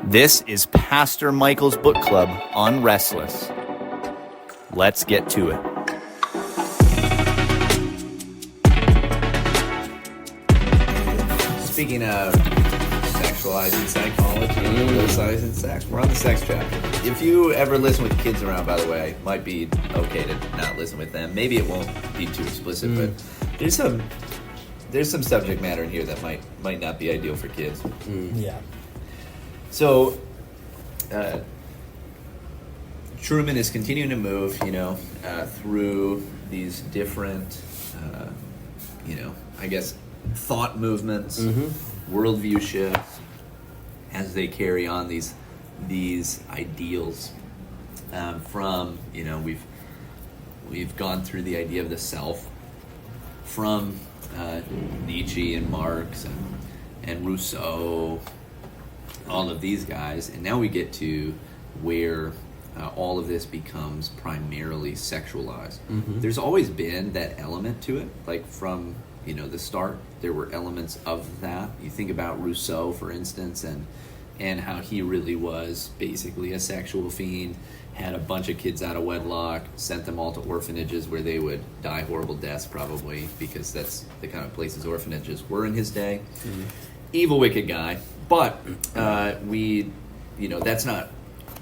This is Pastor Michael's Book Club on Restless. Let's get to it. Speaking of sexualizing psychology, politicizing sex, we're on the sex chapter. If you ever listen with kids around, by the way, it might be okay to not listen with them. Maybe it won't be too explicit, but there's some subject matter in here that might not be ideal for kids. Yeah. So, Truman is continuing to move, through these different, I guess, thought movements, worldview shifts, as they carry on these ideals. We've gone through the idea of the self from Nietzsche and Marx and Rousseau, all of these guys, and now we get to where all of this becomes primarily sexualized. There's always been that element to it, like from the start. There were elements of that. You think about Rousseau, for instance, and how he really was basically a sexual fiend, had a bunch of kids out of wedlock, sent them all to orphanages where they would die horrible deaths, probably, because that's the kind of places orphanages were in his day. Evil, wicked guy. But that's not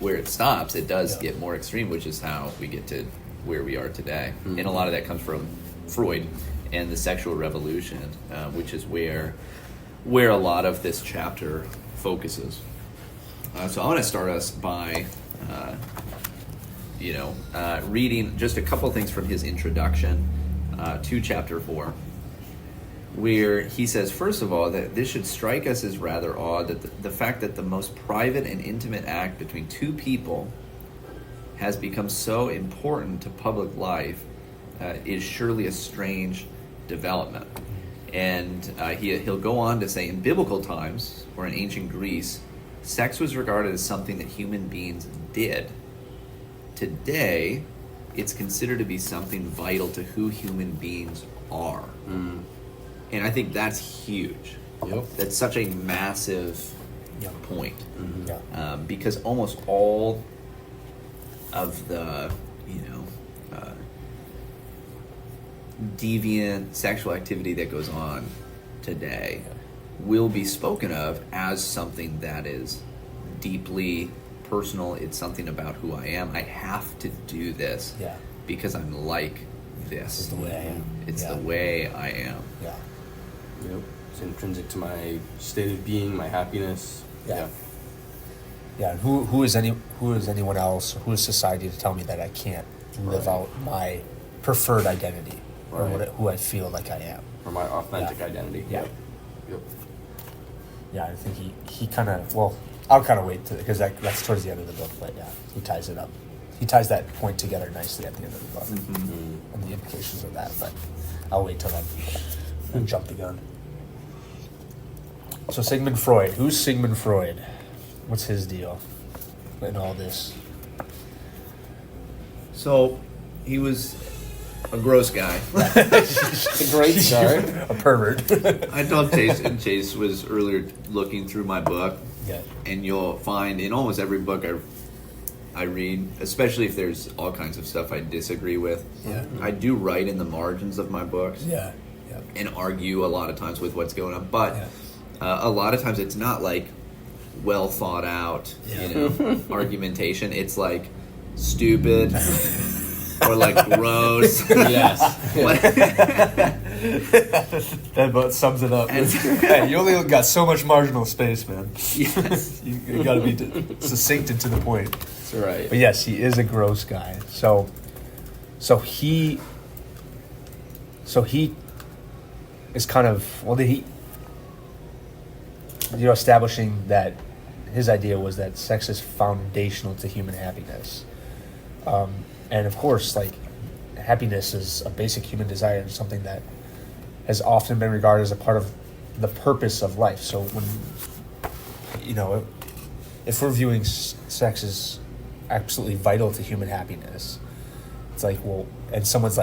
where it stops. It does get more extreme, which is how we get to where we are today. And a lot of that comes from Freud and the sexual revolution, which is where a lot of this chapter focuses. So I want to start us by reading just a couple things from his introduction to chapter 4, where he says, first of all, that this should strike us as rather odd that the fact that the most private and intimate act between two people has become so important to public life is surely a strange development. And he'll go on to say, in biblical times, or in ancient Greece, sex was regarded as something that human beings did. Today, it's considered to be something vital to who human beings are. And I think that's huge. That's such a massive point. Because almost all of the, deviant sexual activity that goes on today will be spoken of as something that is deeply personal. It's something about who I am. I have to do this because I'm like this. It's the way I am. It's the way I am. It's intrinsic to my state of being, my happiness. And who is anyone else, who is society to tell me that I can't live out my preferred identity or who I feel like I am, or my authentic identity. I think he kind of, I'll kind of wait because that's towards the end of the book, but he ties it up. He ties that point together nicely at the end of the book and the implications of that, but I'll wait till then and jump the gun. So Sigmund Freud. Who's Sigmund Freud? What's his deal in all this? So he was a gross guy. A great start. A pervert. I told Chase, and Chase was earlier looking through my book, and you'll find in almost every book I read, especially if there's all kinds of stuff I disagree with, I do write in the margins of my books and argue a lot of times with what's going on, but a lot of times it's not like well thought out argumentation. It's like stupid or like gross. That about sums it up. Hey, you only got so much marginal space, man. Yes. You got to be succinct and to the point. That's right. But yes, he is a gross guy. So he is kind of establishing that his idea was that sex is foundational to human happiness, and of course, happiness is a basic human desire and something that has often been regarded as a part of the purpose of life. So when if we're viewing sex as absolutely vital to human happiness, it's like, and someone's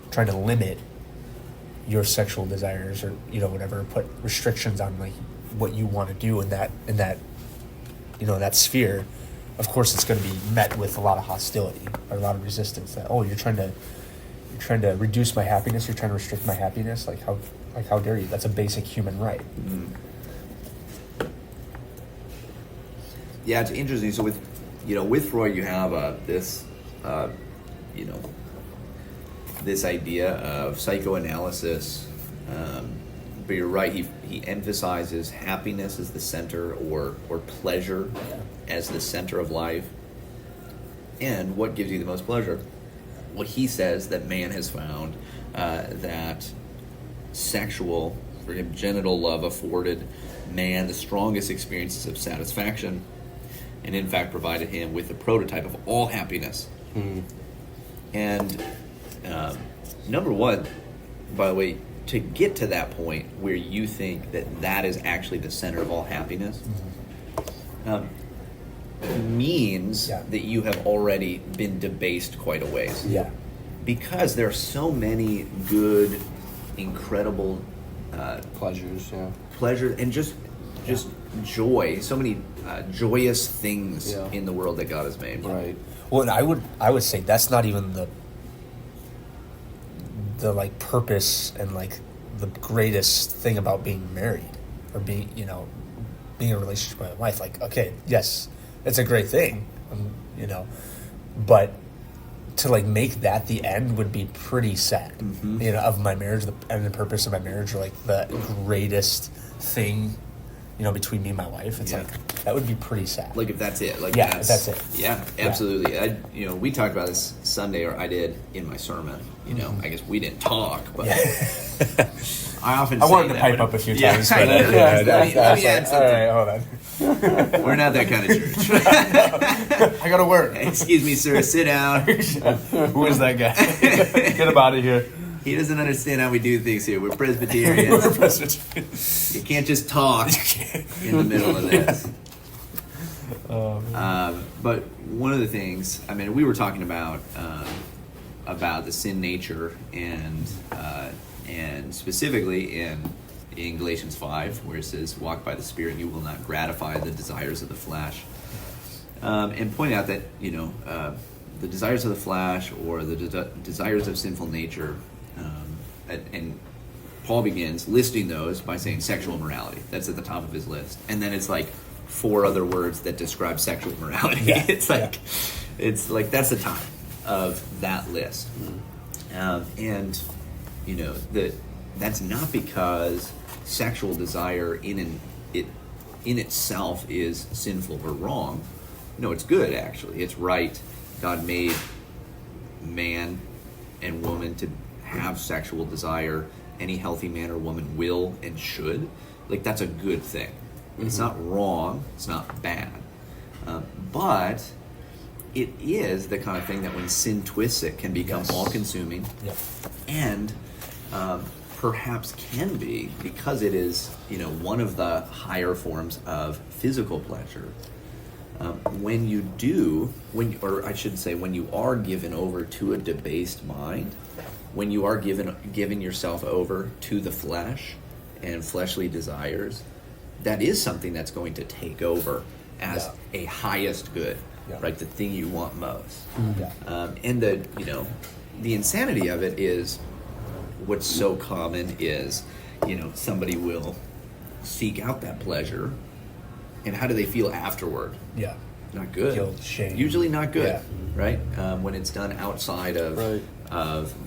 trying to limit your sexual desires or whatever, put restrictions on what you want to do in that that sphere, of course it's going to be met with a lot of hostility or a lot of resistance. That, oh, you're trying to reduce my happiness. You're trying to restrict my happiness. Like how dare you? That's a basic human right. Yeah, it's interesting. So with Freud, you have this idea of psychoanalysis. But you're right. He emphasizes happiness as the center, or pleasure as the center of life. And what gives you the most pleasure? Well, he says that man has found that sexual, for him, genital love afforded man the strongest experiences of satisfaction, and in fact provided him with the prototype of all happiness. And number one, by the way, to get to that point where you think that is actually the center of all happiness, means that you have already been debased quite a ways. Yeah. Because there are so many good, incredible pleasure and just joy, so many joyous things in the world that God has made. Right. Well, and I would say that's not even the like purpose and like the greatest thing about being married or being in a relationship with my wife. Like, okay, yes, it's a great thing, but to like make that the end would be pretty sad. Of my marriage, and the purpose of my marriage, or like the greatest thing, between me and my wife. It's like that would be pretty sad. Like if that's it. Like if that's it. Yeah, absolutely. Yeah. We talked about this Sunday, or I did in my sermon. I guess we didn't talk, but I often say wanted to pipe up a few times. But, let me add something. All right, hold on. We're not that kind of church. I gotta work. Excuse me, sir. Sit down. Who is that guy? Get him out of here. He doesn't understand how we do things here. We're Presbyterians. You can't just talk in the middle of this. But one of the things, we were talking about the sin nature, and specifically in Galatians 5, where it says, "Walk by the Spirit, and you will not gratify the desires of the flesh," and point out that the desires of the flesh, or the desires of sinful nature. And Paul begins listing those by saying sexual immorality. That's at the top of his list. And then it's like 4 other words that describe sexual immorality. Yeah. It's like that's the top of that list. That's not because sexual desire in itself is sinful or wrong. No, it's good, actually. It's right. God made man and woman to have sexual desire. Any healthy man or woman will and should. Like, that's a good thing. It's not wrong. It's not bad. But it is the kind of thing that when sin twists it can become all-consuming. Yep. And perhaps can be, because it is one of the higher forms of physical pleasure. When you are given over to a debased mind, when you are giving yourself over to the flesh and fleshly desires, that is something that's going to take over as a highest good, right? The thing you want most. And the insanity of it is, what's so common is, somebody will seek out that pleasure, and how do they feel afterward? Yeah. Not good. Guilt, shame. Usually not good, Yeah. right? When it's done outside of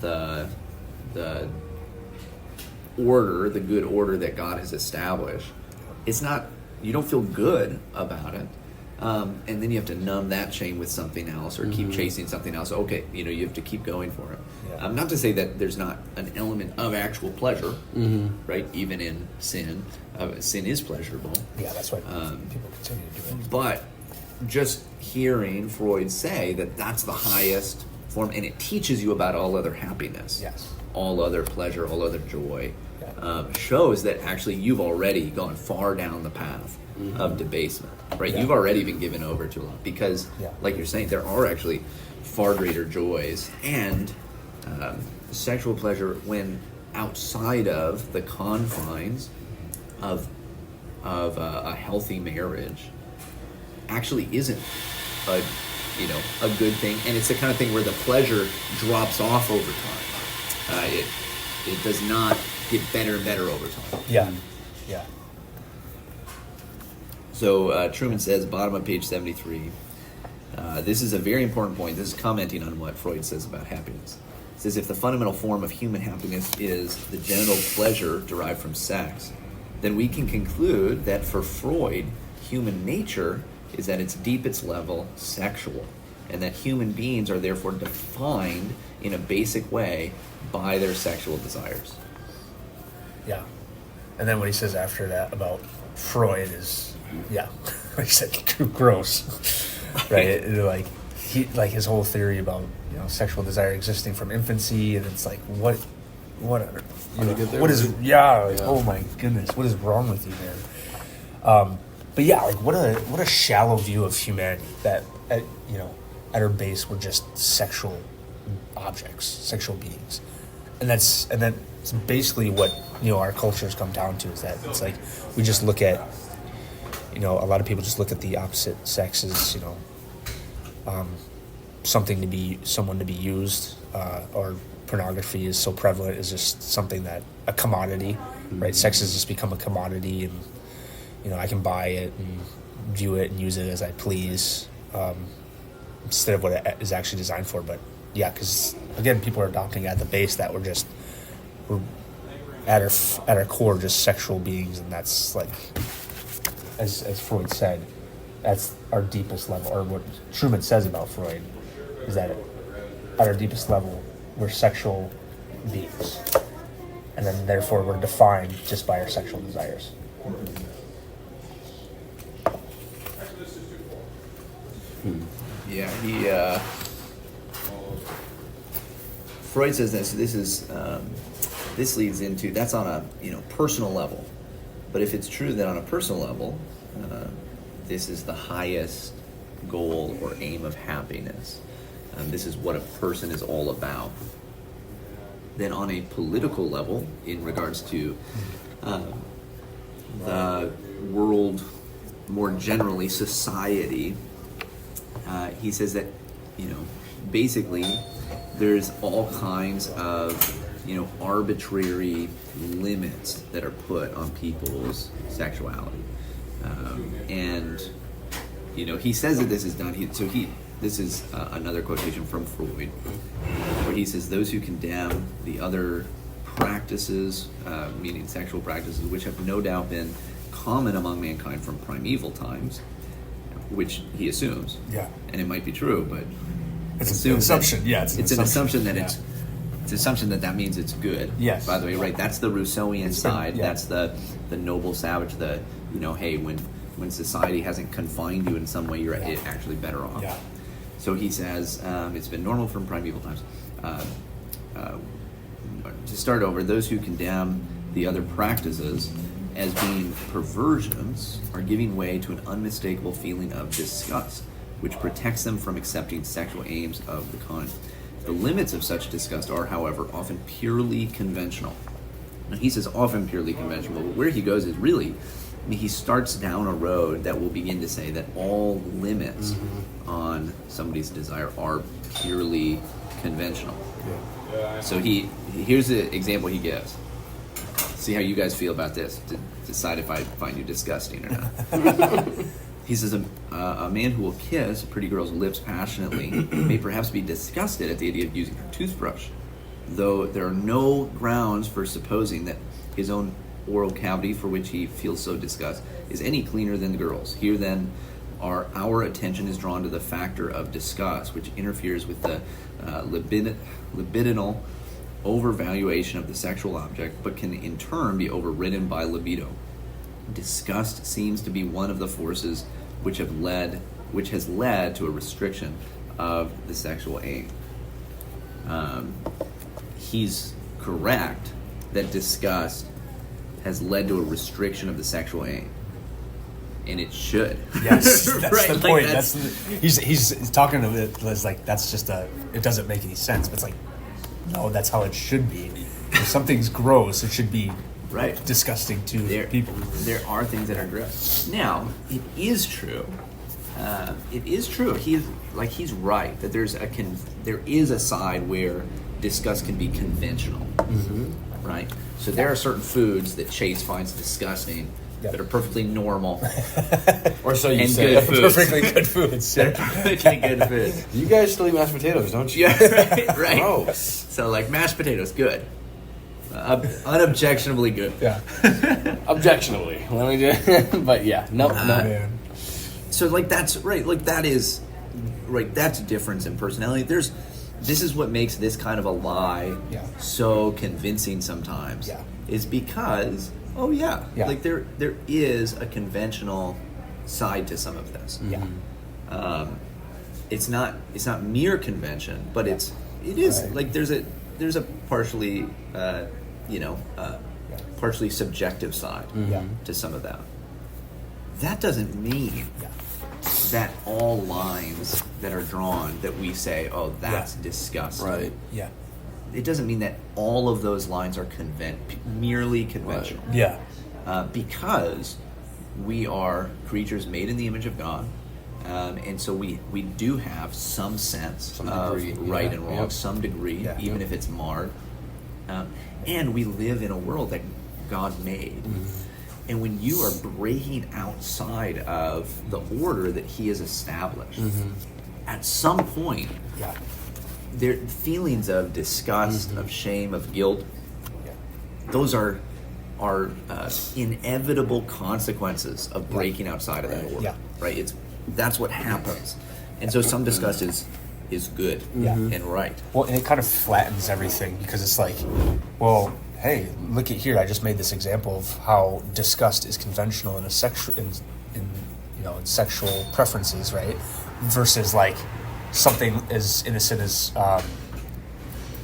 the order, the good order that God has established, it's not. You don't feel good about it, and then you have to numb that shame with something else, or keep chasing something else. Okay, you have to keep going for it. Yeah. Not to say that there's not an element of actual pleasure, right? Even in sin, sin is pleasurable. Yeah, that's why people continue to do it. But just hearing Freud say that that's the highest form, and it teaches you about all other happiness, all other pleasure, all other joy, shows that actually you've already gone far down the path of debasement, right? You've already been given over to a lot, because, like you're saying, there are actually far greater joys, and sexual pleasure, when outside of the confines of a healthy marriage, actually isn't a a good thing, and it's the kind of thing where the pleasure drops off over time. It does not get better and better over time. Yeah. Yeah. So Truman says, bottom of page 73, this is a very important point. This is commenting on what Freud says about happiness. It says, if the fundamental form of human happiness is the genital pleasure derived from sex, then we can conclude that for Freud, human nature is at its deepest level sexual, and that human beings are therefore defined in a basic way by their sexual desires. Yeah. And then what he says after that about Freud is, yeah, like he said, gross, right? Like his whole theory about sexual desire existing from infancy, and it's like what is oh my goodness, what is wrong with you, man? But yeah, like what a shallow view of humanity that at our base we're just sexual objects, sexual beings, and that's basically what our cultures come down to, is that it's like we just look at a lot of people just look at the opposite sex as someone to be used, or pornography is so prevalent as just something that a commodity, right? Sex has just become a commodity, and I can buy it and view it and use it as I please, instead of what it is actually designed for. But yeah, because again, people are adopting at the base that we're at our core just sexual beings, and that's like, as Freud said, that's our deepest level, or what Truman says about Freud is that at our deepest level we're sexual beings, and then therefore we're defined just by our sexual desires. Yeah, Freud says this. This leads into, that's on a personal level, but if it's true that on a personal level, this is the highest goal or aim of happiness, this is what a person is all about, then on a political level, in regards to the world more generally, society, he says that basically there's all kinds of arbitrary limits that are put on people's sexuality, and he says that this is done. This is another quotation from Freud, where he says, those who condemn the other practices, meaning sexual practices, which have no doubt been common among mankind from primeval times, which he assumes, and it might be true, but it's an assumption. It's an assumption that it's an assumption that means it's good. Yes. By the way, right? That's the Rousseauian side. Yeah. That's the noble savage. Hey, when society hasn't confined you in some way, you're actually better off. Yeah. So he says it's been normal from primeval times. To start over, those who condemn the other practices as being perversions are giving way to an unmistakable feeling of disgust, which protects them from accepting sexual aims of the kind. The limits of such disgust are, however, often purely conventional. Now, he says often purely conventional, but where he goes is really, he starts down a road that will begin to say that all limits on somebody's desire are purely conventional. Yeah. So here's the example he gives. See how you guys feel about this to decide if I find you disgusting or not. He says a man who will kiss a pretty girl's lips passionately may perhaps be disgusted at the idea of using her toothbrush, though there are no grounds for supposing that his own oral cavity, for which he feels so disgust, is any cleaner than the girl's. Here then our attention is drawn to the factor of disgust, which interferes with the libidinal overvaluation of the sexual object, but can in turn be overridden by libido. Disgust seems to be one of the forces which has led to a restriction of the sexual aim. He's correct that disgust has led to a restriction of the sexual aim, and it should. Yes, that's right? the point. He's talking of it as like that's just it doesn't make any sense, but it's like, no, that's how it should be. If something's gross, it should be disgusting to people. There are things that are gross. Now, it is true it is true. He's right that there is a side where disgust can be conventional, right? So there are certain foods that Chase finds disgusting that are perfectly normal, Or so you and say. good foods. Perfectly good foods. Perfectly good foods. You guys still eat mashed potatoes, don't you? Yeah, right. Gross. So like mashed potatoes, good, unobjectionably good. Yeah. Objectionably. Let me do. But yeah, no. Man. So like that's right. Like that is right. That's a difference in personality. This is what makes this kind of a lie so convincing sometimes. Yeah. Is because like there is a conventional side to some of this. Yeah. It's not mere convention, but it is Right. like there's a partially partially subjective side to some of that. That doesn't mean that all lines that are drawn that we say, oh, that's disgusting. Right. Yeah. It doesn't mean that all of those lines are merely conventional. Yeah. Because we are creatures made in the image of God. And so we do have some sense Some of degree, right yeah. and wrong, Yep. some degree, even if it's marred. And we live in a world that God made. And when you are breaking outside of the order that He has established, at some point, there feelings of disgust, of shame, of guilt, those are inevitable consequences of breaking outside of that order. Yeah. Right? That's what happens. And so some disgust is good and right. Well, and it kind of flattens everything because it's like, well, hey, look at here. I just made this example of how disgust is conventional in a sexual, in sexual preferences, right? Versus like something as innocent as,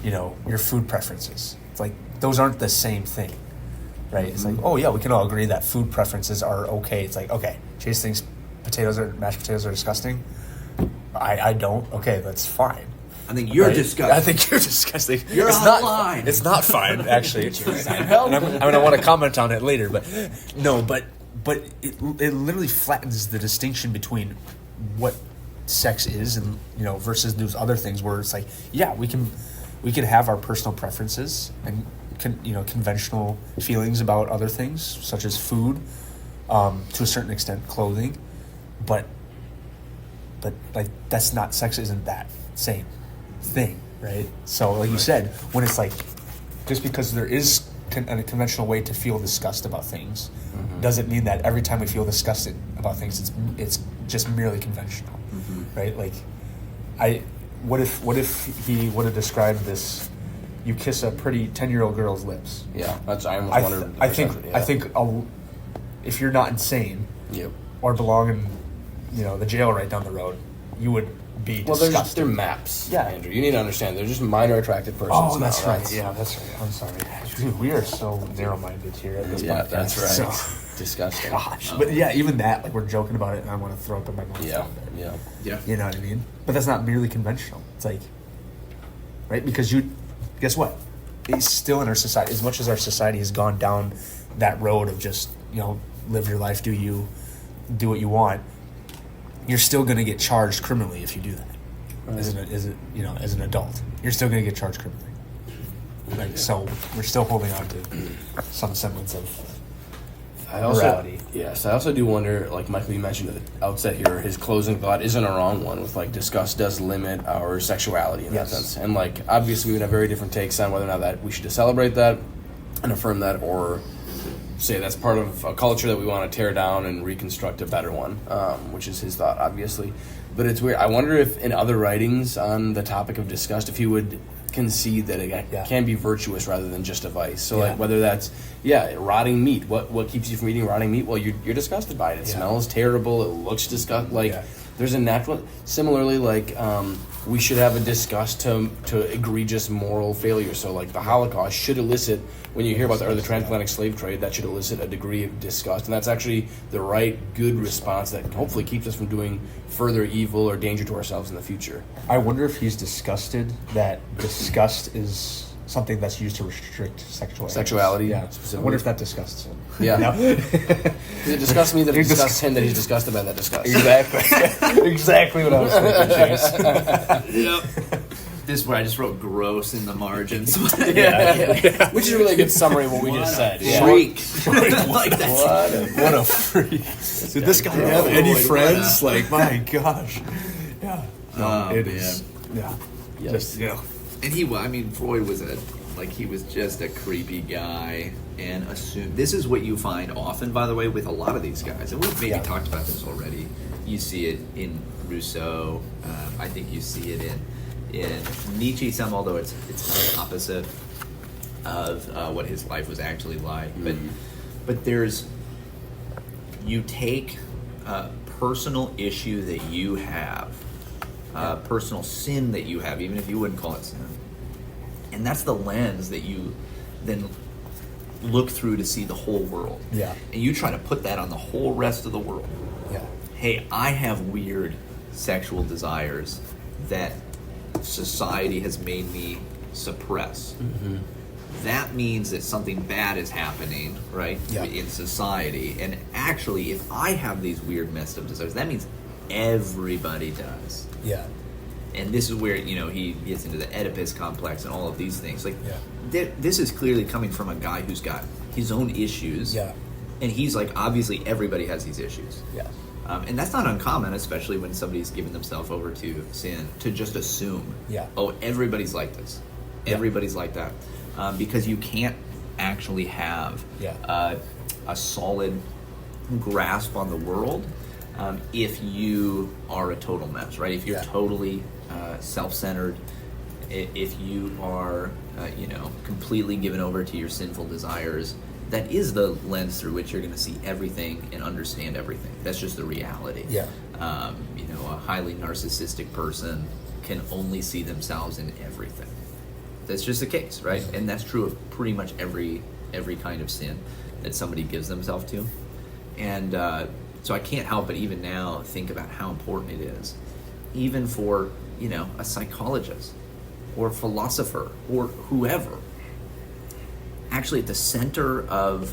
your food preferences. It's like those aren't the same thing, right? It's like, oh yeah, we can all agree that food preferences are okay. It's like, okay, Chase thinks mashed potatoes are disgusting. I don't. Okay, that's fine. I think you're disgusting. I think you're disgusting. You're it's out not of line. It's not fine, actually. I want to comment on it later, but no, but it literally flattens the distinction between what sex is and versus those other things where it's like, yeah, we can have our personal preferences and conventional feelings about other things such as food, to a certain extent, clothing, but like that's not sex. Isn't that same thing, right? So like you said, when it's like just because there is a conventional way to feel disgust about things doesn't mean that every time we feel disgusted about things it's just merely conventional, right? Like what if he would have described this: you kiss a pretty 10-year-old girl's lips. Yeah, that's. I almost wondered. I think if you're not insane, or belong in the jail right down the road, you would be disgusted. They're maps. Yeah. Andrew, you need to understand. They're just minor attracted persons. Oh, that's now, right. Yeah, that's right. I'm sorry. Dude, we are so narrow-minded here at this podcast. That's right. So, Disgusting. gosh. But yeah, even that, like we're joking about it and I want to throw up in my mouth. Yeah. You know what I mean? But that's not merely conventional. It's like, right? Because guess what? It's still in our society, as much as our society has gone down that road of just, live your life, do what you want, you're still going to get charged criminally if you do that. Right. As an adult, you're still going to get charged criminally. So we're still holding on to some semblance of morality. Yes, I also do wonder, like Michael, you mentioned at the outset here, his closing thought isn't a wrong one with like disgust does limit our sexuality in that sense. And like obviously we would have very different takes on whether or not that we should celebrate that and affirm that, or say that's part of a culture that we want to tear down and reconstruct a better one, which is his thought, obviously. But it's weird. I wonder if in other writings on the topic of disgust, if he would concede that it can be virtuous rather than just a vice. So like whether that's rotting meat. What keeps you from eating rotting meat? Well, you're disgusted by it. It smells terrible. It looks disgusting. There's a natural. Similarly, we should have a disgust to egregious moral failure. So like the Holocaust should elicit, when you hear about the transatlantic slave trade, that should elicit a degree of disgust, and that's actually the right, good response that hopefully keeps us from doing further evil or danger to ourselves in the future. I wonder if he's disgusted that disgust is something that's used to restrict sexuality. Sexuality, Yeah. I specifically. wonder if that disgusts him. Yeah. No? Does it disgust me that it disgusts him that he's disgusted by that disgust? Exactly. Exactly what I was thinking, Chase. Yep. This is where I just wrote gross in the margins. Yeah. Which is a really good summary of what we just said. Yeah. Freak. Like that. What a freak. Did this guy have any friends? Like, my gosh. Yeah. No, Oh, it man. is. Yeah. Yes. Just, yeah. And Freud was he was just a creepy guy and assumed. This is what you find often, by the way, with a lot of these guys. And we've maybe talked about this already. You see it in Rousseau. I think you see it in Nietzsche some, although it's kind of opposite of what his life was actually like. But you take a personal issue that you have, personal sin that you have, even if you wouldn't call it sin, and that's the lens that you then look through to see the whole world. Yeah. And you try to put that on the whole rest of the world. Yeah. Hey, I have weird sexual desires that society has made me suppress. Mm-hmm. That means that something bad is happening, right, in society. And actually, if I have these weird messed up desires, that means everybody does. Yeah. And this is where, he gets into the Oedipus complex and all of these things. Like, Yeah. this is clearly coming from a guy who's got his own issues. Yeah. And he's like, obviously, everybody has these issues. Yeah. And that's not uncommon, especially when somebody's given themselves over to sin, to just assume, oh, everybody's like this. Everybody's like that. Because you can't actually have a solid grasp on the world if you are a total mess, right? If you're totally self-centered, if you are, completely given over to your sinful desires, that is the lens through which you're going to see everything and understand everything. That's just the reality. Yeah. A highly narcissistic person can only see themselves in everything. That's just the case, right? And that's true of pretty much every kind of sin that somebody gives themselves to. And so I can't help but even now think about how important it is, even for, a psychologist or a philosopher or whoever. Actually, at the center of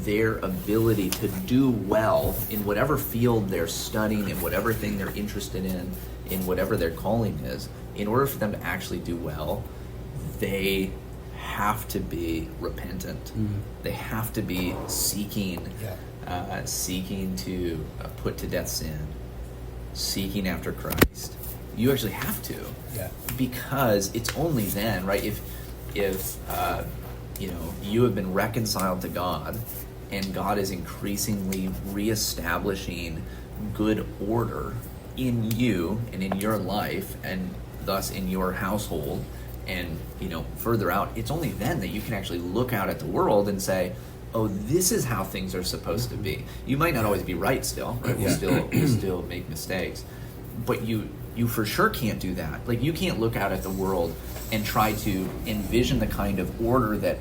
their ability to do well in whatever field they're studying, in whatever thing they're interested in whatever their calling is, in order for them to actually do well, they have to be repentant. They have to be seeking to put to death sin, seeking after Christ. You actually have to, because it's only then, right? If you have been reconciled to God, and God is increasingly reestablishing good order in you and in your life, and thus in your household, and further out, it's only then that you can actually look out at the world and say, oh, this is how things are supposed to be. You might not always be right still, right? We'll still make mistakes, but you for sure can't do that. Like, you can't look out at the world and try to envision the kind of order that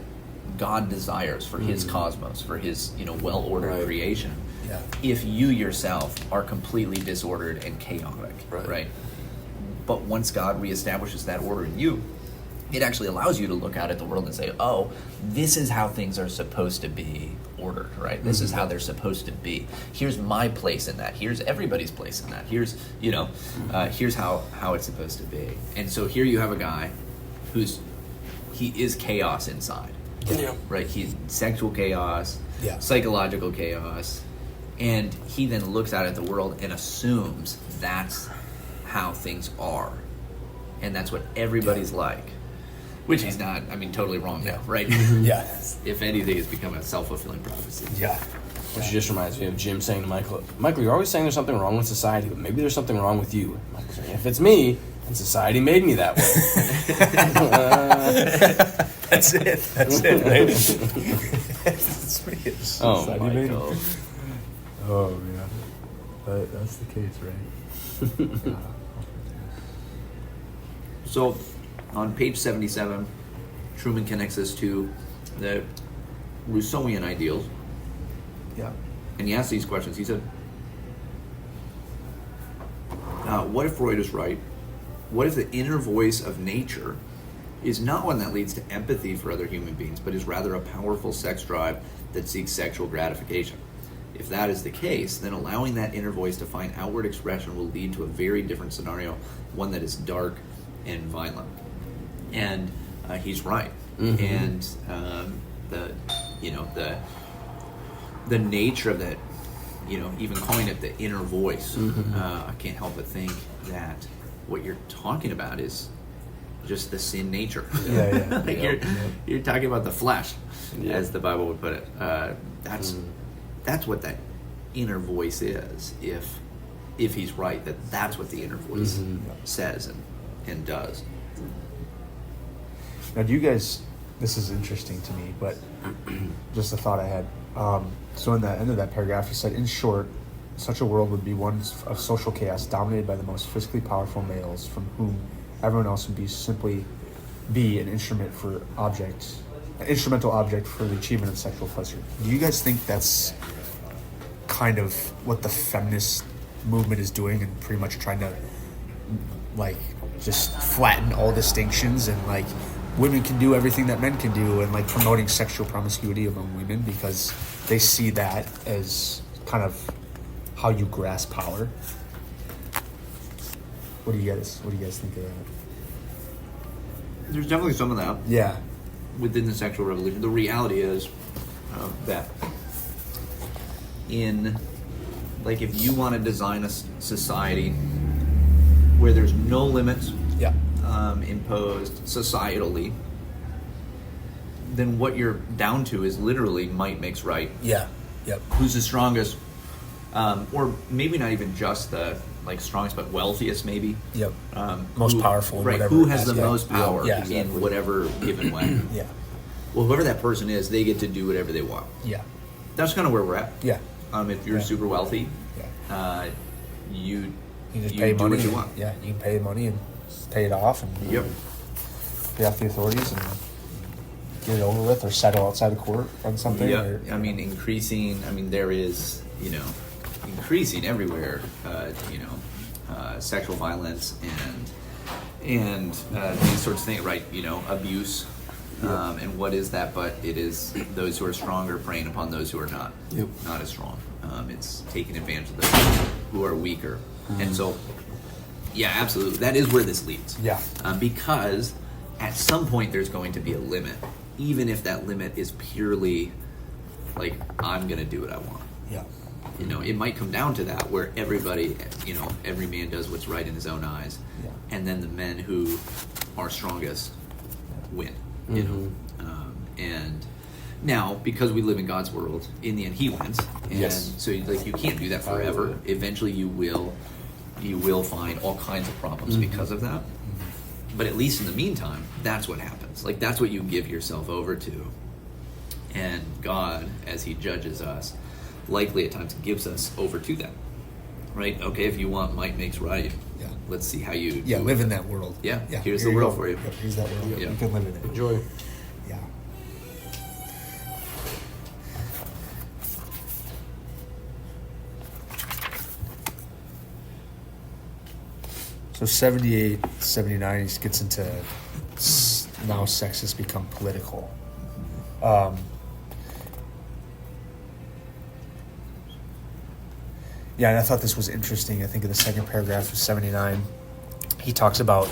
God desires for his cosmos, for his well-ordered creation, if you yourself are completely disordered and chaotic, right? But once God reestablishes that order in you, it actually allows you to look out at the world and say, oh, this is how things are supposed to be ordered, right? This is how they're supposed to be. Here's my place in that. Here's everybody's place in that. Here's, here's how it's supposed to be. And so here you have a guy he is chaos inside, right? He's sexual chaos, psychological chaos, and he then looks out at the world and assumes that's how things are. And that's what everybody's like. Which he's not, totally wrong now, right? If anything, it's become a self-fulfilling prophecy. Which just reminds me of Jim saying to Michael, you're always saying there's something wrong with society, but maybe there's something wrong with you. Michael's saying, if it's me, then society made me that way. That's it, right? It's me. Oh, Michael. Oh, yeah. That's the case, right? So, on page 77, Truman connects this to the Rousseauian ideals. And he asks these questions. He said, what if Freud is right? What if the inner voice of nature is not one that leads to empathy for other human beings, but is rather a powerful sex drive that seeks sexual gratification. If that is the case, then allowing that inner voice to find outward expression will lead to a very different scenario, one that is dark and violent. And he's right. And the nature of that, even calling it the inner voice, I can't help but think that what you're talking about is just the sin nature. You're talking about the flesh, as the Bible would put it. That's what that inner voice is. If he's right, that's what the inner voice says and does. Now, do you guys? This is interesting to me, but just a thought I had. So in the end of that paragraph, he said, "In short, such a world would be one of social chaos dominated by the most physically powerful males, from whom everyone else would simply be an instrumental object for the achievement of sexual pleasure." Do you guys think that's kind of what the feminist movement is doing, and pretty much trying to just flatten all distinctions, and women can do everything that men can do, and promoting sexual promiscuity among women because they see that as kind of how you grasp power? What do you guys think of that? There's definitely some of that. Yeah. Within the sexual revolution. The reality is that if you want to design a society where there's no limits imposed societally, then what you're down to is literally might makes right. Yeah. Yep. Who's the strongest, or maybe not even just the strongest, but wealthiest maybe. Yep. Most powerful. Right. Whatever Who has the most power exactly. in whatever given way? Yeah. Well, whoever that person is, they get to do whatever they want. Yeah. That's kind of where we're at. Yeah. If you're super wealthy, you just pay do money. what you want. Yeah, you can pay money and pay it off, and pay off the authorities and get it over with, or settle outside of court on something. Yeah, or, there is increasing everywhere. Sexual violence and these sorts of things, right? Abuse. And what is that? But it is those who are stronger preying upon those who are not as strong. It's taking advantage of those who are weaker. And so, yeah, absolutely. That is where this leads. Yeah. Because at some point there's going to be a limit, even if that limit is purely I'm going to do what I want. Yeah. It might come down to that, where everybody, every man does what's right in his own eyes. Yeah. And then the men who are strongest win. And now, because we live in God's world, in the end he wins. And Yes. so you can't do that forever. Eventually you will find all kinds of problems because of that. But at least in the meantime, that's what happens. That's what you give yourself over to. And God, as he judges us, likely at times gives us over to that. Right? Okay, if you want might makes right. Yeah. Let's see how you live in that world. Yeah. Yeah. Here's Here the you world go. for you. Yep, here's that world. Yeah. You can live in it. Enjoy. Yeah. So 78, 79, he gets into now sex has become political. Yeah, and I thought this was interesting. I think in the second paragraph of 79, he talks about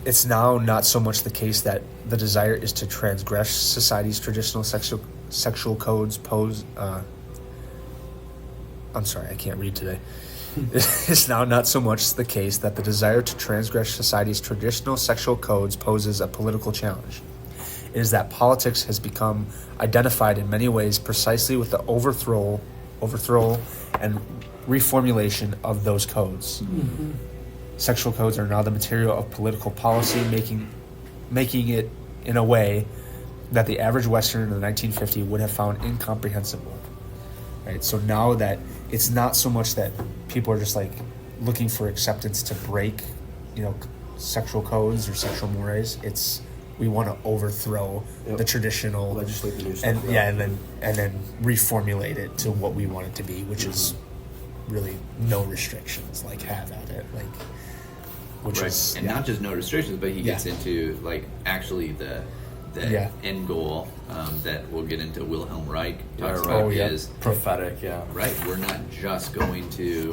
it's now not so much the case that the desire is to transgress society's traditional sexual codes I'm sorry, I can't read today. It's now not so much the case that the desire to transgress society's traditional sexual codes poses a political challenge. It is that politics has become identified in many ways precisely with the overthrow and reformulation of those codes. Mm-hmm. Sexual codes are now the material of political policy, making it in a way that the average Westerner in the 1950s would have found incomprehensible. Right? So now that it's not so much that people are just looking for acceptance to break, sexual codes or sexual mores. It's we want to overthrow the traditional legislate the new stuff, and then reformulate it to what we want it to be, which is really no restrictions. Have at it. which Right. is And not just no restrictions, but he gets Yeah. into like actually the Yeah. end goal that we'll get into. Wilhelm Reich talks right. about Oh, yeah. is Prophetic, yeah. right. We're not just going to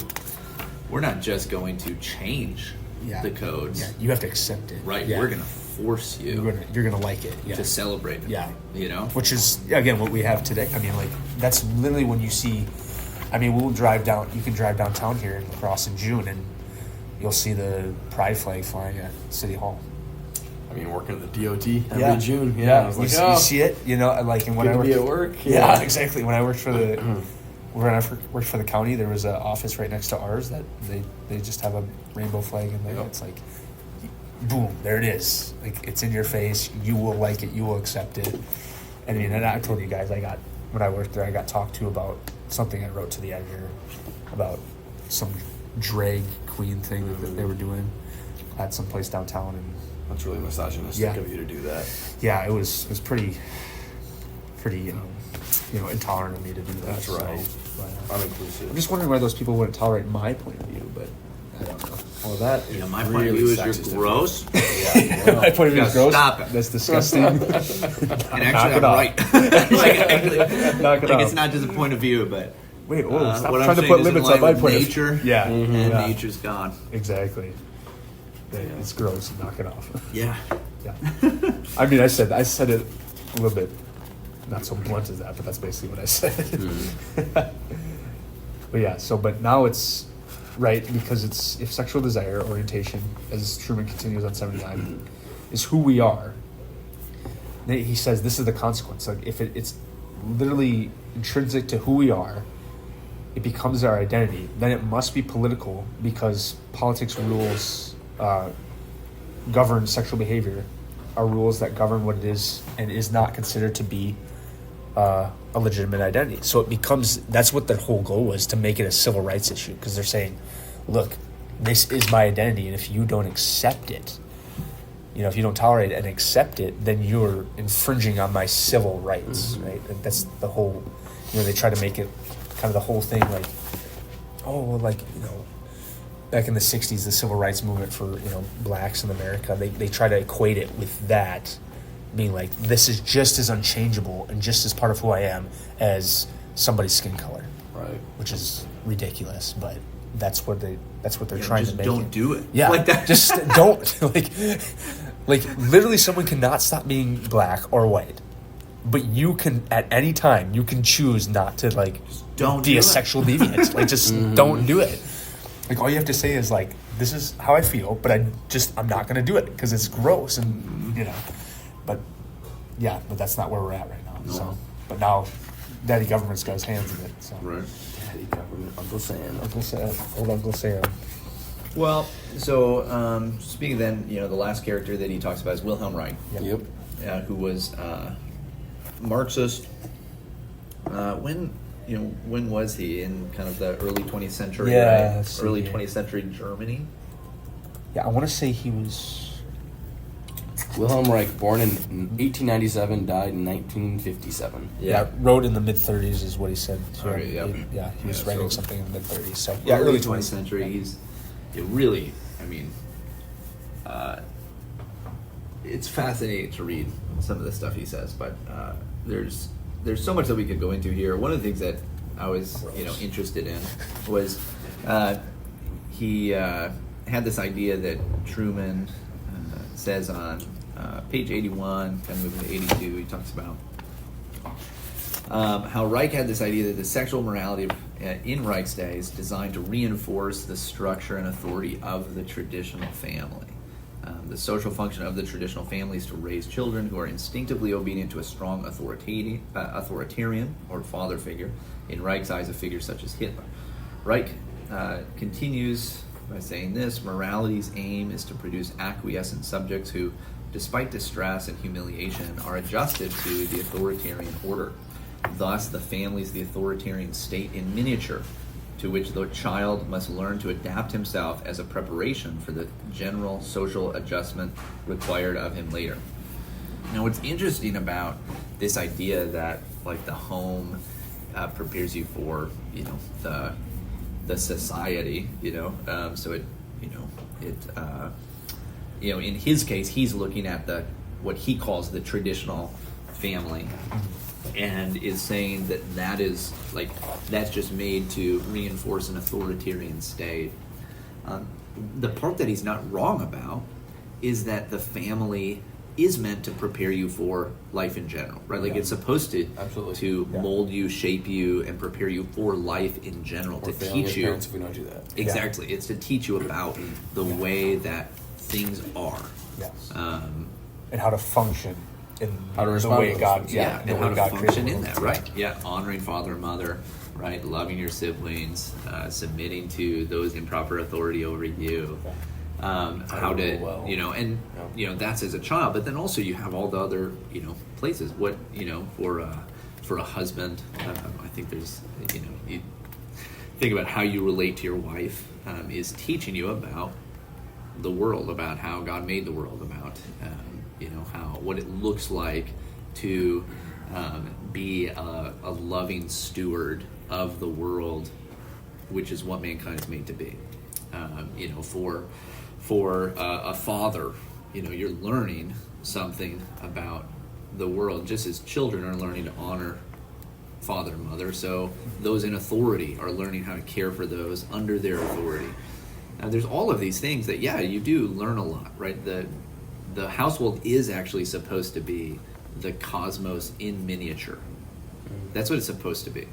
change Yeah. the codes. Yeah, you have to accept it. Right. Yeah. We're going to force you you're gonna like it. Yeah. to celebrate it. Yeah. You know. Which is again what we have today. I mean, like that's literally when you see. I mean, we'll drive down. You can drive downtown here in La Crosse in June, and you'll see the pride flag flying at City Hall. I mean, working at the DOT every June. Yeah, Yeah. I was You, like, you see it, you know, like and when good I to worked be at work. Yeah, exactly. When I worked for the worked for the county, there was an office right next to ours that they just have a rainbow flag, and Yep. it's like, boom, there it is. Like it's in your face. You will like it. You will accept it. And I mean, and I told you guys, when I worked there, I got talked to about something I wrote to the editor about some drag queen thing that they were doing at some place downtown, and That's really misogynistic Yeah. of you to do that. yeah, it was pretty intolerant of me to do that. That's right. But, I'm Uninclusive. just wondering why those people wouldn't tolerate my point of view, but I don't know. Well, that is Yeah, my point of view is sexist you're gross, Yeah, well, My point of view You is gotta gross. stop it. That's disgusting. and actually it I'm off. right. like, actually, Knock it like off. it's not just a point of view, but Wait, stop what I'm trying to saying put is in limits line on my with point nature, of view. Yeah, and yeah. nature's gone. Exactly. It's gross. Knock it off. Yeah. Yeah. I mean, I said it a little bit, not so blunt as that, but that's basically what I said. But yeah, but now it's right because it's if sexual desire, orientation, as Truman continues on 79, is who we are. He says this is the consequence. Like if it's literally intrinsic to who we are, it becomes our identity. Then it must be political because politics rules govern sexual behavior, are rules that govern what it is and is not considered to be a legitimate identity. So it becomes, that's what their whole goal was, to make it a civil rights issue, because they're saying, look, this is my identity, and if you don't accept it, if you don't tolerate it and accept it, then you're infringing on my civil rights, right? And that's the whole, they try to make it kind of the whole thing like, back in the 60s, the civil rights movement for, blacks in America, they try to equate it with that, being like, this is just as unchangeable and just as part of who I am as somebody's skin color. Right. Which is ridiculous, but that's what they're trying to make don't it. do it. Yeah, Like that. just don't. Like literally someone cannot stop being black or white, but you can, at any time, you can choose not to don't be do a it. sexual deviant. Just don't do it. Like all you have to say is this is how I feel, but I'm not going to do it because it's gross and but yeah, but that's not where we're at right now. No. So, but now, Daddy Government's got his hands in it. So. Right. Daddy government, Uncle Sam. Old Uncle Sam. Well, so speaking then, the last character that he talks about is Wilhelm Reich, Yep. who was Marxist. When was he in kind of the early 20th century? Yeah, right? let's see Early here. 20th century Germany. Yeah, I want to say he was. Wilhelm Reich, born in 1897, died in 1957. Yeah, wrote in the mid 30s is what he said. So Okay, yep. he was Yeah, writing so- something in the mid 30s. So Yeah, early 20th century. It's fascinating to read some of the stuff he says, but there's so much that we could go into here. One of the things that I was interested in was he had this idea that Truman says on page 81, kind of moving to 82. He talks about how Reich had this idea that the sexual morality in Reich's day is designed to reinforce the structure and authority of the traditional family. The social function of the traditional family is to raise children who are instinctively obedient to a strong authoritarian or father figure. In Reich's eyes, a figure such as Hitler. Reich continues by saying this: morality's aim is to produce acquiescent subjects who, despite distress and humiliation, are adjusted to the authoritarian order. Thus, the family is the authoritarian state in miniature, to which the child must learn to adapt himself as a preparation for the general social adjustment required of him later. Now, what's interesting about this idea that the home prepares you for the society, so it in his case, he's looking at what he calls the traditional family, and is saying that is like that's just made to reinforce an authoritarian state. The part that he's not wrong about is that the family is meant to prepare you for life in general, right? Like it's supposed to Absolutely. to mold you, shape you, and prepare you for life in general. Or to failing teach as you parents if we don't do that. exactly. It's to teach you about the way that things are. Yes. And how to function in How to the respond to way those God, things. yeah, the and way how to God function created in the that, world. right? Yeah, honoring father and mother, right? Loving your siblings, submitting to those in proper authority over you. How to, well. that's as a child. But then also you have all the other, places. What, for a husband, I think there's, you think about how you relate to your wife is teaching you about the world, about how God made the world, about what it looks like to be a loving steward of the world, which is what mankind is made to be. For a father, you're learning something about the world, just as children are learning to honor father and mother. So those in authority are learning how to care for those under their authority. There's all of these things that, you do learn a lot, right? The household is actually supposed to be the cosmos in miniature. That's what it's supposed to be.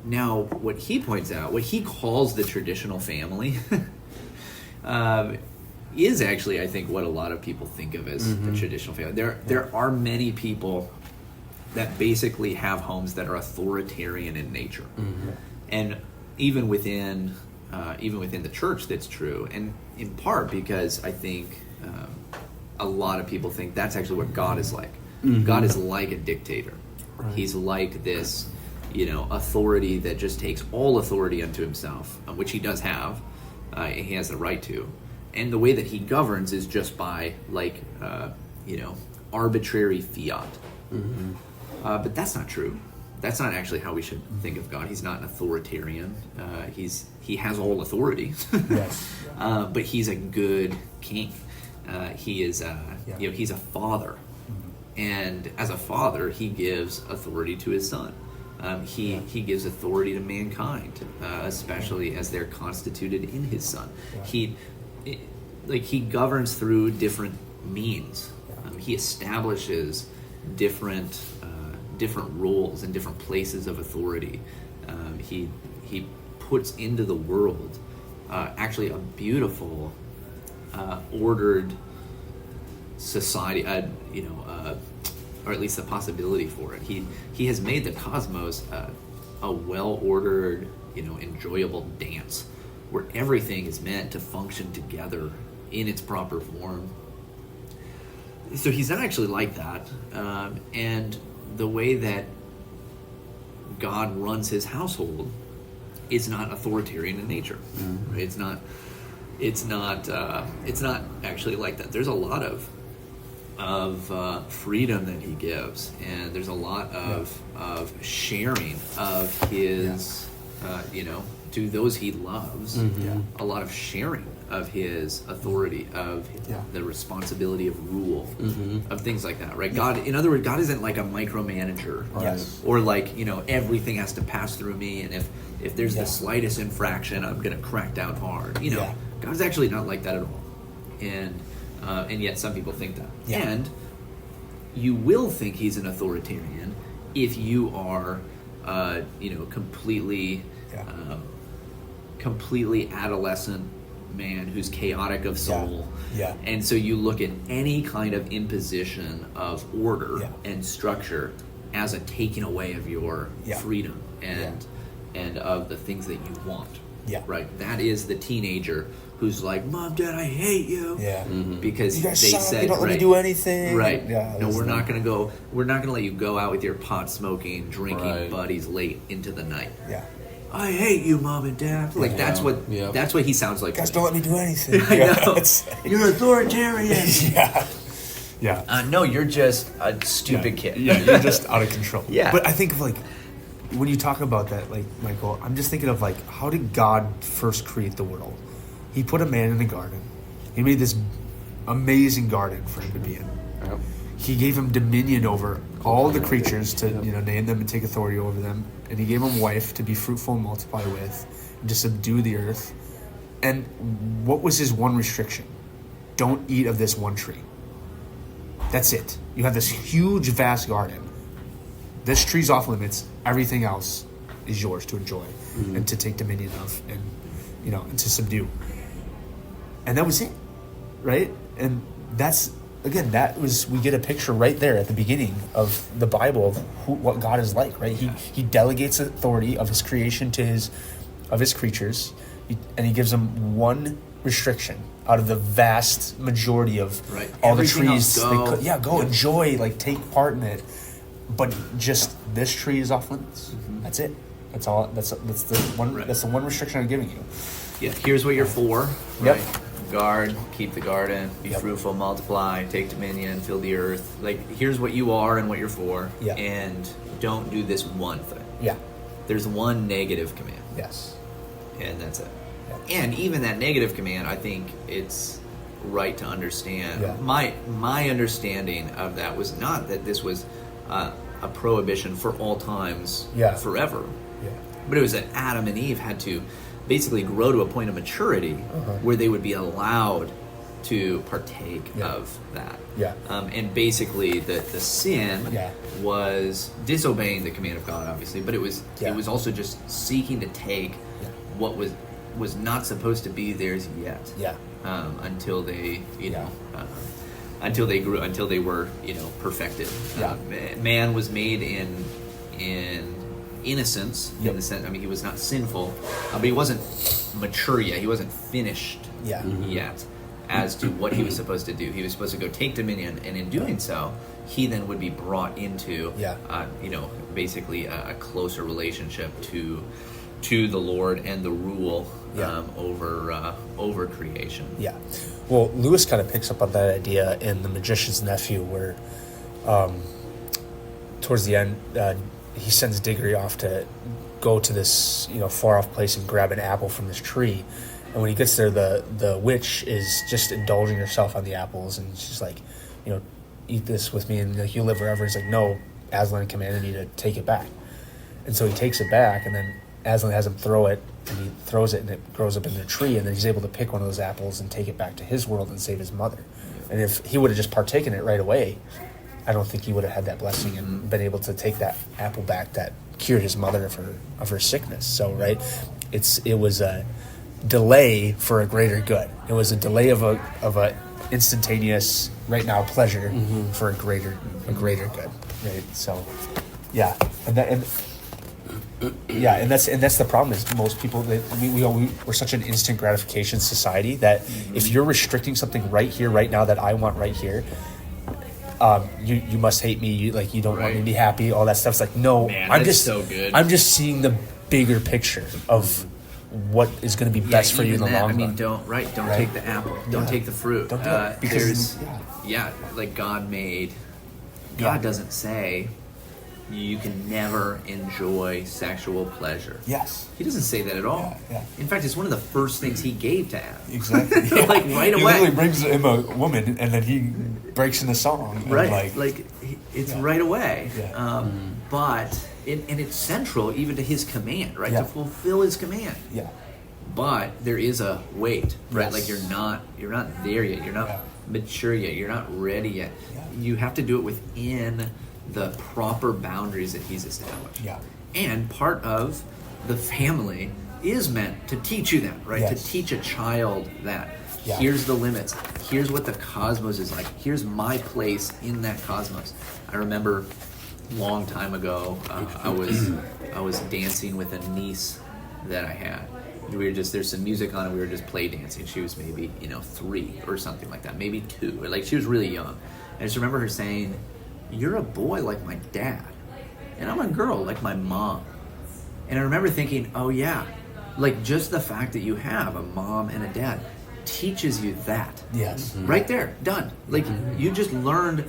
Now, what he points out, what he calls the traditional family, is actually, I think, what a lot of people think of as the traditional family. There are many people that basically have homes that are authoritarian in nature, and even within the church, that's true. And in part because I think a lot of people think that's actually what God is like. God is like a dictator. Right. He's like this, authority that just takes all authority unto himself, which he does have. He has the right to. And the way that he governs is just by, arbitrary fiat. But that's not true. That's not actually how we should think of God. He's not an authoritarian. He has all authority. Yes. But he's a good king. He is, he's a father. And as a father, he gives authority to his son. He gives authority to mankind, especially as they're constituted in his son. He governs through different means. He establishes different roles and different places of authority. He puts into the world actually a beautiful, ordered society, or at least the possibility for it. He has made the cosmos a well-ordered, enjoyable dance where everything is meant to function together in its proper form. So he's not actually like that. And the way that God runs his household is not authoritarian in nature. Right? It's not actually like that. There's a lot of freedom that he gives, and there's a lot of sharing of his to those he loves. A lot of sharing of his authority, of the responsibility of rule, of things like that, right? God, in other words, God isn't like a micromanager, or like, everything has to pass through me, and if there's the slightest infraction, I'm going to crack down hard. God's actually not like that at all, and yet some people think that. And you will think he's an authoritarian if you are, completely adolescent man who's chaotic of soul. And so you look at any kind of imposition of order and structure as a taking away of your freedom and of the things that you want. Right? That is the teenager who's like, Mom, Dad, I hate you. Because they said, you don't let me do anything. Right. No, we're not going to let you go out with your pot smoking, drinking buddies late into the night. I hate you, Mom and Dad. Like that's what he sounds like. Guys, don't let me do anything. I know. You're authoritarian. No, you're just a stupid kid. You're just out of control. But I think of when you talk about that, Michael, I'm just thinking of how did God first create the world? He put a man in the garden. He made this amazing garden for him to be in. Yep. He gave him dominion over all the creatures to name them and take authority over them, and he gave him a wife to be fruitful and multiply with, and to subdue the earth. And what was his one restriction? Don't eat of this one tree. That's it. You have this huge, vast garden. This tree's off limits. Everything else is yours to enjoy and to take dominion of, and and to subdue. And that was it, right? And that's, again, we get a picture right there at the beginning of the Bible of what God is like, right? He delegates authority of his creation to his creatures, and he gives them one restriction out of the vast majority of all Everything the else, trees. go. Go enjoy, take part in it. But just this tree is off limits. That's it. That's all. That's the one. Right. That's the one restriction I'm giving you. Yeah, here's what you're for. Yep. Right? Guard, keep the garden, be Yep. fruitful, multiply, take dominion, fill the earth. Here's what you are and what you're for. Yeah. And don't do this one thing. Yeah. There's one negative command, Yes. and that's it. Yeah. And even that negative command, I think it's right to understand. Yeah. My understanding of that was not that this was a prohibition for all times, forever. Yeah. But it was that Adam and Eve had to basically grow to a point of maturity where they would be allowed to partake of that. Yeah. And basically the sin Yeah. was disobeying the command of God, obviously, but it was also just seeking to take what was not supposed to be theirs yet. Yeah. Until they, until they grew, until they were, perfected. Yeah. Man was made in innocence, Yep. in the sense, he was not sinful, but he wasn't mature yet. He wasn't finished Yeah. yet as to what he was supposed to do. He was supposed to go take dominion, and in doing so, he then would be brought into, basically a closer relationship to the Lord and the rule over creation. Yeah. Well, Lewis kind of picks up on that idea in The Magician's Nephew, where towards the end, he sends Diggory off to go to this far off place and grab an apple from this tree. And when he gets there, the witch is just indulging herself on the apples, and she's like, eat this with me, and you'll live forever. He's like, no, Aslan commanded me to take it back. And so he takes it back, and then Aslan has him throw it, and he throws it, and it grows up in the tree, and then he's able to pick one of those apples and take it back to his world and save his mother. And if he would have just partaken it right away, I don't think he would have had that blessing and been able to take that apple back that cured his mother of her sickness. So, right, it was a delay for a greater good. It was a delay of a instantaneous right now pleasure for a greater good. Right. So, yeah, and that's the problem is most people we're such an instant gratification society that if you're restricting something right here, right now that I want right here, you must hate me. You don't want me to be happy. All that stuff's like, no. Man, I'm that's just so good. I'm just seeing the bigger picture of what is going to be best for you in the long run. Don't take the apple. Don't take the fruit. Don't do it, because God doesn't say you can never enjoy sexual pleasure. Yes. He doesn't say that at all. Yeah. In fact, it's one of the first things he gave to Adam. Exactly. Right away. He literally brings him a woman, and then he breaks into song. Right. It's right away. Yeah. But it's central even to his command, right? Yeah. To fulfill his command. Yeah. But there is a wait, right? Yes. You're not there yet. You're not mature yet. You're not ready yet. Yeah. You have to do it within the proper boundaries that he's established. Yeah. And part of the family is meant to teach you that, right? Yes. To teach a child that. Yeah. Here's the limits. Here's what the cosmos is like. Here's my place in that cosmos. I remember a long time ago, I was dancing with a niece that I had. There's some music on, and we were just play dancing. She was maybe 3 or something like that, maybe 2. Like, she was really young. I just remember her saying, "You're a boy like my dad, and I'm a girl like my mom." And I remember thinking, oh yeah, like just the fact that you have a mom and a dad teaches you that. Yes. Right there, done. Like you just learned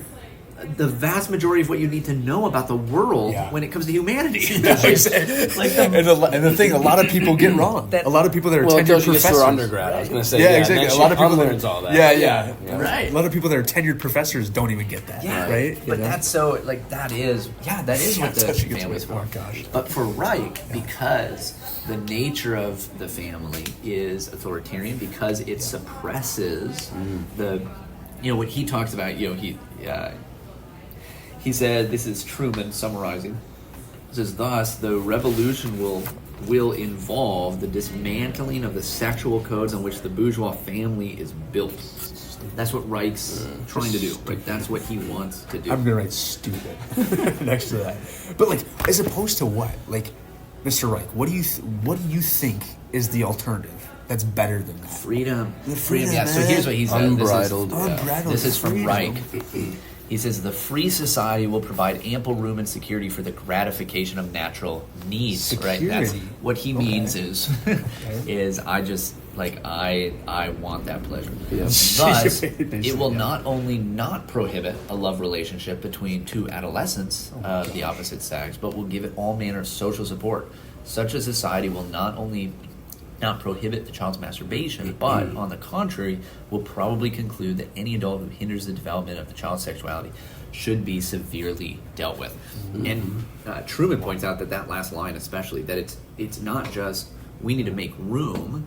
the vast majority of what you need to know about the world when it comes to humanity. and the thing, a lot of people get wrong. A lot of people that are tenured professors. For undergrad, I was going to say. Yeah, exactly. A lot of people learns all that. Yeah. Right. A lot of people that are tenured professors don't even get that. Yeah, right. But that's so like that is what the family's for. Oh gosh. But for Reich, because the nature of the family is authoritarian, because it suppresses the, what he talks about. He said, this is Truman summarizing. He says, thus, the revolution will involve the dismantling of the sexual codes on which the bourgeois family is built. That's what Reich's trying to do. Right? That's what he wants to do. I'm gonna write stupid next to that. But like, as opposed to what? Like, Mr. Reich, what do you think is the alternative that's better than that? Freedom. Freedom. Yeah. So here's what he said. Unbridled. This is from freedom. Reich. He says the free society will provide ample room and security for the gratification of natural needs. Security. Right. That's what he means is I just I want that pleasure. Yeah. Thus, it will not only not prohibit a love relationship between two adolescents of the opposite sex, but will give it all manner of social support. Such a society will not only not prohibit the child's masturbation, but on the contrary, will probably conclude that any adult who hinders the development of the child's sexuality should be severely dealt with. And Truman points out that last line especially, that it's not just we need to make room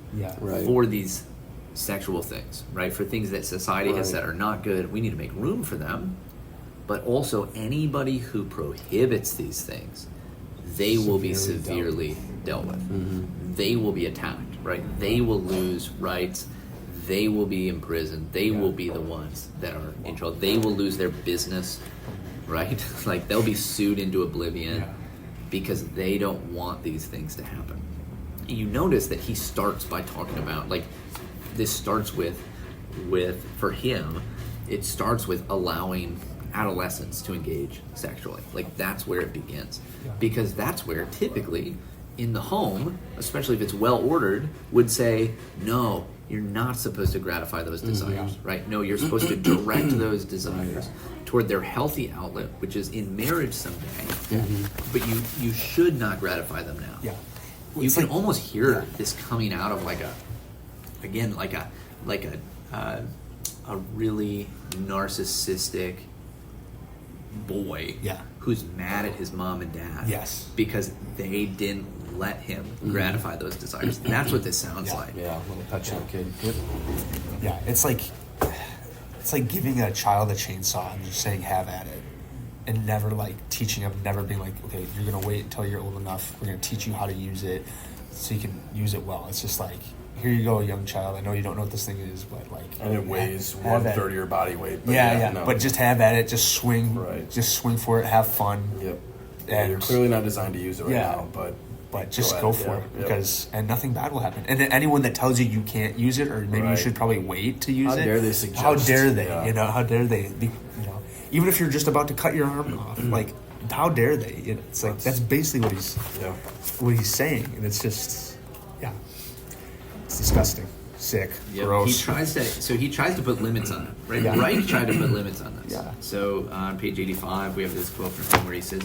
for these sexual things, right? For things that society has said are not good, we need to make room for them. But also anybody who prohibits these things, they will be severely dealt with. They will be attacked, right? They will lose rights. They will be imprisoned. They will be the ones that are in trouble. They will lose their business, right? Like they'll be sued into oblivion because they don't want these things to happen. And you notice that he starts by talking about, like, this starts with for him, it starts with allowing adolescents to engage sexually. Like that's where it begins, because that's where typically in the home, especially if it's well ordered, would say, no, you're not supposed to gratify those desires, right? No, you're supposed to direct those desires toward their healthy outlet, which is in marriage someday. But you should not gratify them now. You can almost hear this coming out of a really narcissistic boy who's mad at his mom and dad because they didn't let him gratify those desires. That's what this sounds like. Yeah, little petulant kid. Yeah, it's like giving a child a chainsaw and just saying have at it, and never teaching them, never being like, okay, you're gonna wait until you're old enough, we're gonna teach you how to use it so you can use it well. It's just like, here you go, young child, I know you don't know what this thing is, but and it weighs 1/3 of your body weight. But but just have at it, just swing for it, have fun. And you're clearly not designed to use it right now, but just go for it, because and nothing bad will happen. And anyone that tells you can't use it, or maybe you should probably wait to use it, how dare they suggest? How dare they? How dare they? Even if you're just about to cut your arm off, how dare they? It's that's basically what he's saying, and it's just it's disgusting, sick, gross. He tries to put limits on it, right? Reich tried to put limits on this. So on page 85, we have this quote from him where he says,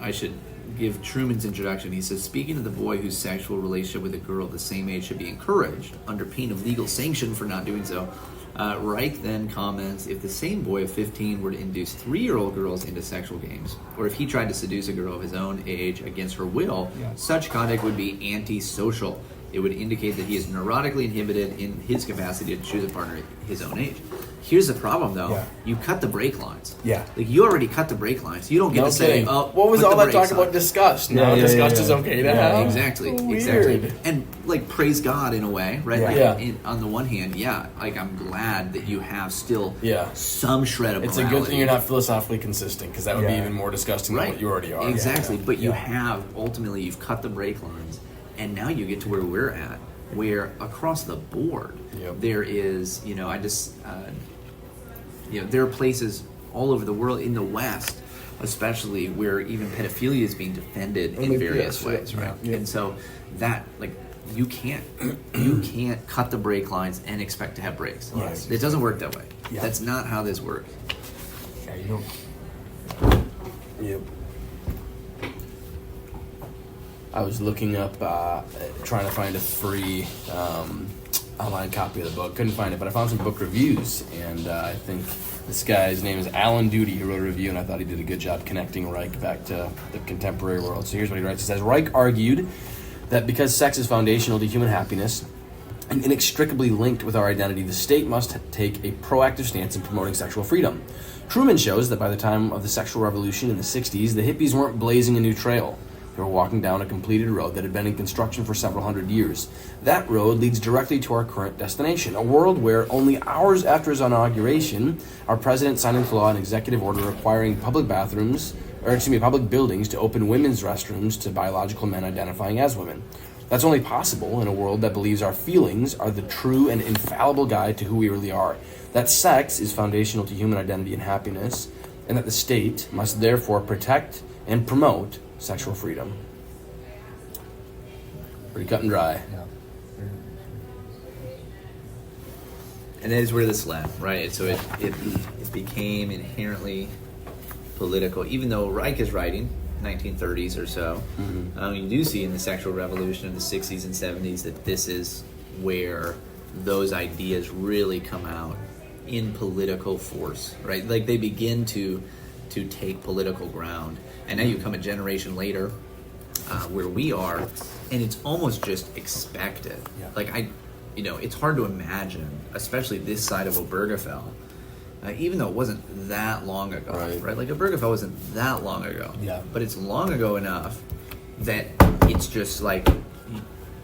I should give Truman's introduction. He says, speaking of the boy whose sexual relationship with a girl of the same age should be encouraged under pain of legal sanction for not doing so, Reich then comments, if the same boy of 15 were to induce 3-year-old girls into sexual games, or if he tried to seduce a girl of his own age against her will, such conduct would be antisocial. It would indicate that he is neurotically inhibited in his capacity to choose a partner at his own age. Here's the problem, though. You cut the brake lines. You already cut the brake lines. You don't get to say, what was all that talk about disgust? No, disgust is okay to have. Exactly. And praise God in a way, right? On the one hand, I'm glad that you have still some shred of morality. It's a good thing you're not philosophically consistent, because that would be even more disgusting than what you already are. Exactly. But you have, ultimately, you've cut the brake lines, and now you get to where we're at, where across the board there is, there are places all over the world, in the West especially, where even pedophilia is being defended in various ways, right? And so that, you can't cut the brake lines and expect to have brakes. Yes. It doesn't work that way. Yeah. That's not how this works. Yeah, you don't. Yep. I was looking up, trying to find a free online copy of the book. Couldn't find it, but I found some book reviews, and I think this guy's name is Alan Duty. He wrote a review, and I thought he did a good job connecting Reich back to the contemporary world. So here's what he writes. He says, Reich argued that because sex is foundational to human happiness and inextricably linked with our identity, the state must take a proactive stance in promoting sexual freedom. Truman shows that by the time of the sexual revolution in the 60s, the hippies weren't blazing a new trail. They were walking down a completed road that had been in construction for several hundred years. That road leads directly to our current destination, a world where only hours after his inauguration, our president signed into law an executive order requiring public buildings to open women's restrooms to biological men identifying as women. That's only possible in a world that believes our feelings are the true and infallible guide to who we really are, that sex is foundational to human identity and happiness, and that the state must therefore protect and promote sexual freedom. Pretty cut and dry. Yeah. And that is where this led, right? So it became inherently political, even though Reich is writing 1930s or so. You do see in the sexual revolution of the 60s and 70s that this is where those ideas really come out in political force, right? Like they begin to take political ground. And now you come a generation later where we are, and it's almost just expected. Yeah. Like it's hard to imagine, especially this side of Obergefell, even though it wasn't that long ago, right? Like Obergefell wasn't that long ago, Yeah. but it's long ago enough that it's just like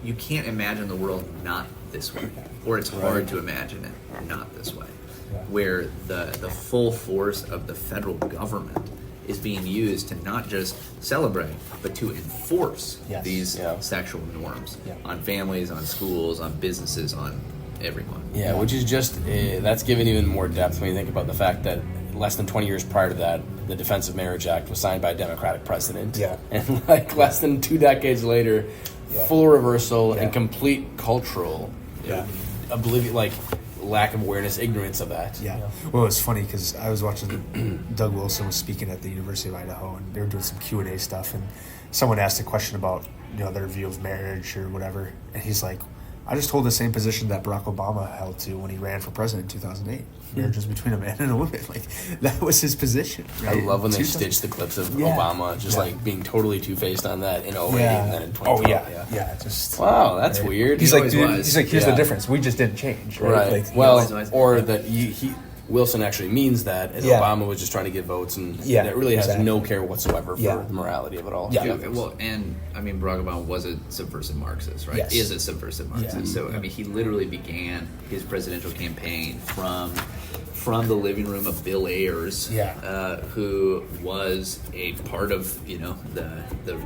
you can't imagine the world not this way, or it's hard to imagine it not this way, where the full force of the federal government is being used to not just celebrate, but to enforce these sexual norms on families, on schools, on businesses, on everyone. Yeah, which is just, that's given even more depth when you think about the fact that less than 20 years prior to that, the Defense of Marriage Act was signed by a Democratic president. Yeah. And like less than 2 decades later, full reversal and complete cultural oblivion, like lack of awareness, ignorance of that. Yeah. Well, it's funny because I was watching Doug Wilson was speaking at the University of Idaho, and they were doing some Q&A stuff, and someone asked a question about their view of marriage or whatever, and he's like, I just hold the same position that Barack Obama held to when he ran for president in 2008. Marriage is between a man and a woman. Like, that was his position. Right? I love when they stitch the clips of Obama just like being totally two-faced on that in 08 and then in 2012. Oh, yeah. Just wow, that's weird. He's He like, always dude, was. he's like, here's the difference. We just didn't change. Right. Like, Well, was. or that Wilson actually means that, and Obama was just trying to get votes, and that really has no care whatsoever for the morality of it all. Yeah. Well, and I mean, Barack Obama was a subversive Marxist, right? Yes. Is a subversive Marxist. Yeah. So I mean, he literally began his presidential campaign from the living room of Bill Ayers, who was a part of the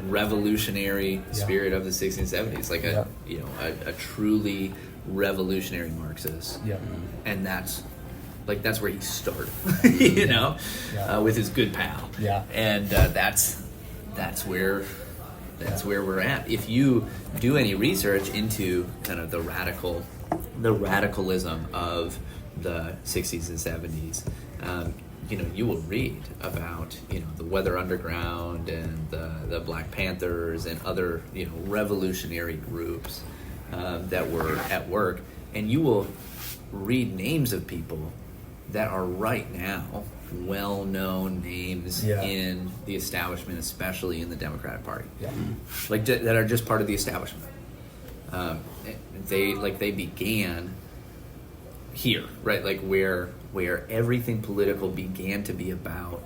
revolutionary spirit of the 60s and 70s, like a truly revolutionary Marxist. Yeah. And that's where he started, with his good pal. Yeah. And that's where we're at. If you do any research into kind of the radicalism of the 60s and 70s, you will read about the Weather Underground and the Black Panthers and other revolutionary groups that were at work, and you will read names of people that are right now well-known names in the establishment, especially in the Democratic Party, like that are just part of the establishment. They began here, right? Like where everything political began to be about,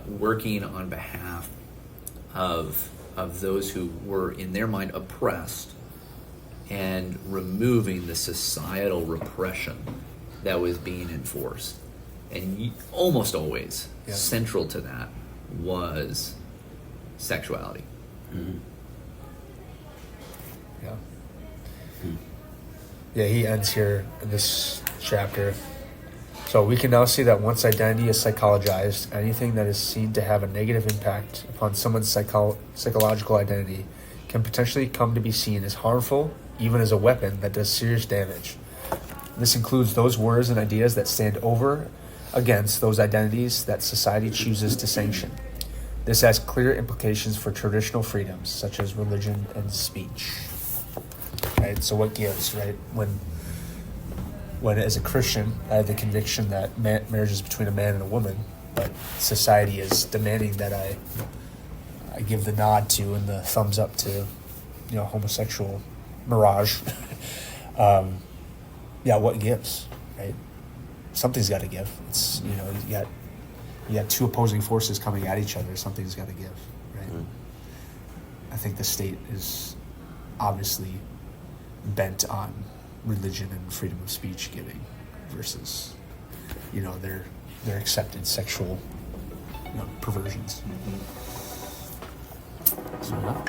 working on behalf of those who were in their mind oppressed, and removing the societal repression that was being enforced. And almost always central to that was sexuality. Mm-hmm. Yeah. Yeah, he ends here in this chapter. So we can now see that once identity is psychologized, anything that is seen to have a negative impact upon someone's psychological identity can potentially come to be seen as harmful, even as a weapon that does serious damage. This includes those words and ideas that stand over against those identities that society chooses to sanction. This has clear implications for traditional freedoms, such as religion and speech. Right? So what gives, right? When as a Christian, I have the conviction that marriage is between a man and a woman, but society is demanding that I give the nod to and the thumbs up to, homosexual mirage. What gives, right? Something's got to give. It's you got two opposing forces coming at each other. Something's got to give, right? I think the state is obviously bent on religion and freedom of speech giving versus, their accepted sexual perversions. So,